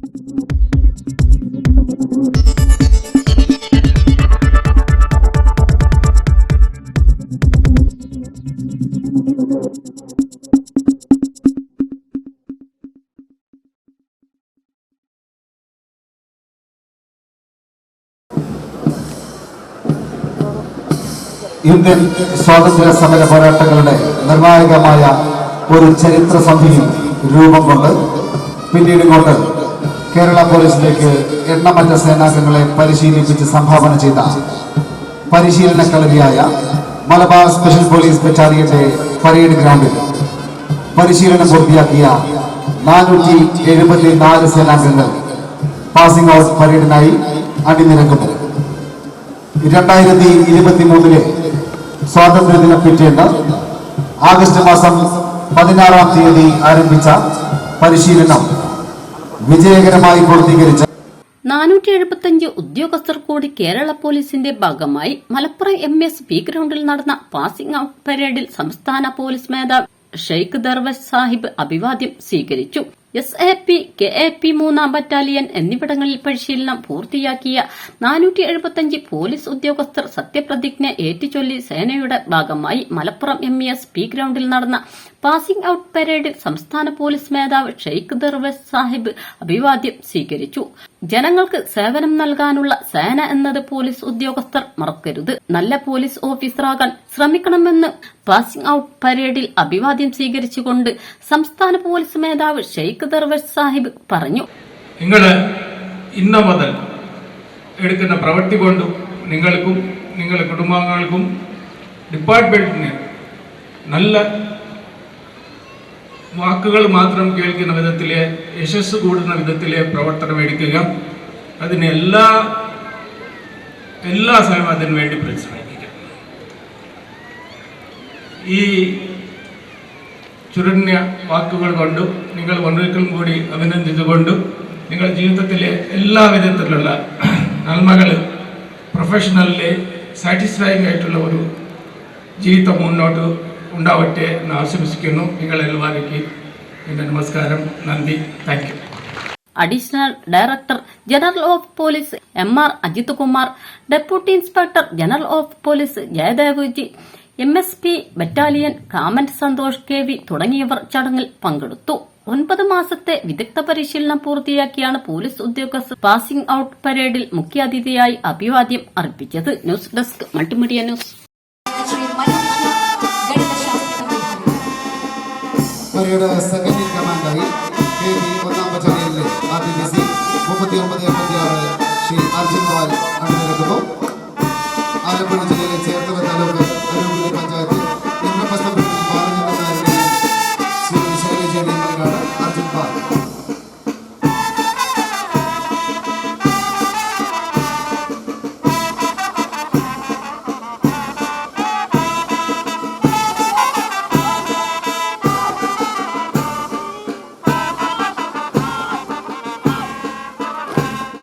Indian സ്വാതന്ത്ര്യ സമര പോരാട്ടങ്ങളുടെ നിർണായകമായ ഒരു ചരിത്ര സന്ധിയിൽ രൂപം കൊണ്ട് പിന്നീട് ഇങ്ങോട്ട് കേരള പോലീസിലേക്ക് എണ്ണമറ്റ സേനാംഗങ്ങളെ പരിശീലിപ്പിച്ച് സംഭാവന ചെയ്ത പരിശീലന കളരിയായ മലബാർ സ്പെഷ്യൽ പോലീസ് ബറ്റാലിയന്റെ പരേഡ് ഗ്രൗണ്ടിൽ പരിശീലനം പൂർത്തിയാക്കിയ 474 സേനാംഗങ്ങൾ പാസിംഗ് ഔട്ട് പരേഡിനായി അണിനിരക്കുന്നു. 2023 സ്വാതന്ത്ര്യദിനം പിറ്റേന്ന് ആഗസ്റ്റ് മാസം 16-ാം തീയതി ആരംഭിച്ച പരിശീലനം വിജയകരമായി പൂർത്തീകരിച്ച 475 ഉദ്യോഗസ്ഥർ കൂടി കേരള പോലീസിന്റെ ഭാഗമായി മലപ്പുറം MSP ഗ്രൗണ്ടിൽ നടന്ന പാസിംഗ് ഔട്ട് പരേഡിൽ സംസ്ഥാന പോലീസ് മേധാവി ഷെയ്ഖ് ദർവേഷ് സാഹിബ് അഭിവാദ്യം സ്വീകരിച്ചു. SAP, KAP 3-ാം ബറ്റാലിയൻ എന്നിവിടങ്ങളിൽ പരിശീലനം പൂർത്തിയാക്കിയ 475 പോലീസ് ഉദ്യോഗസ്ഥർ സത്യപ്രതിജ്ഞ ഏറ്റുചൊല്ലി സേനയുടെ ഭാഗമായി മലപ്പുറം MSP ഗ്രൗണ്ടിൽ നടന്ന പാസിംഗ് ഔട്ട് പരേഡിൽ സംസ്ഥാന പോലീസ് മേധാവി ഷെയ്ഖ് ദർവേഷ് സാഹിബ് അഭിവാദ്യം സ്വീകരിച്ചു. ജനങ്ങൾക്ക് സേവനം നൽകാനുള്ള സേന എന്നത് പോലീസ് ഉദ്യോഗസ്ഥർ മറക്കരുത്, നല്ല പോലീസ് ഓഫീസറാകാൻ ശ്രമിക്കണമെന്ന് പാസിംഗ് ഔട്ട് പരേഡിൽ അഭിവാദ്യം സ്വീകരിച്ചുകൊണ്ട് സംസ്ഥാന പോലീസ് മേധാവി ഷെയ്ഖ് ദർവേഷ് സാഹിബ് പറഞ്ഞു. നിങ്ങൾ ഇന്ന മുതൽ എടുക്കുന്ന പ്രവൃത്തി കൊണ്ടും നിങ്ങൾക്കും നിങ്ങളുടെ കുടുംബാംഗങ്ങൾക്കും ഡിപ്പാർട്ട്മെന്റിന് നല്ല വാക്കുകൾ മാത്രം കേൾക്കുന്ന വിധത്തിലെ യശസ് കൂടുന്ന വിധത്തിലെ പ്രവർത്തനം എടുക്കുക. അതിന് എല്ലാ സമയവും അതിനു വേണ്ടി പരിശ്രമിക്കുക. ഈ ചുരുങ്ങിയ വാക്കുകൾ കൊണ്ടും നിങ്ങൾ ഒരിക്കലും കൂടി അഭിനന്ദിച്ചുകൊണ്ടും നിങ്ങളുടെ ജീവിതത്തിലെ എല്ലാ വിധത്തിലുള്ള നന്മകൾ പ്രൊഫഷണലിലെ സാറ്റിസ്ഫൈങ് ആയിട്ടുള്ള ഒരു ജീവിതം മുന്നോട്ട് ഉണ്ടാവട്ടെ എന്ന് ആശംസിക്കുന്നു. നിങ്ങളെല്ലാവർക്കും എൻ്റെ നമസ്കാരം, നന്ദി, thank you. Additional director general of police MR Ajith Kumar, deputy inspector general of police Jayadev ji, MSP battalion കാമന്റ് സന്തോഷ് KV തുടങ്ങിയവർ ചടങ്ങിൽ പങ്കെടുത്തു. 9 മാസത്തെ വിദഗ്ധ പരിശീലനം പൂർത്തിയാക്കിയാണ് പോലീസ് ഉദ്യോഗസ്ഥർ പാസിംഗ് ഔട്ട് പരേഡിൽ മുഖ്യാതിഥിയായി അഭിവാദ്യം അർപ്പിച്ചത്. News desk multimedia news. Parade second കമാൻഡായി KV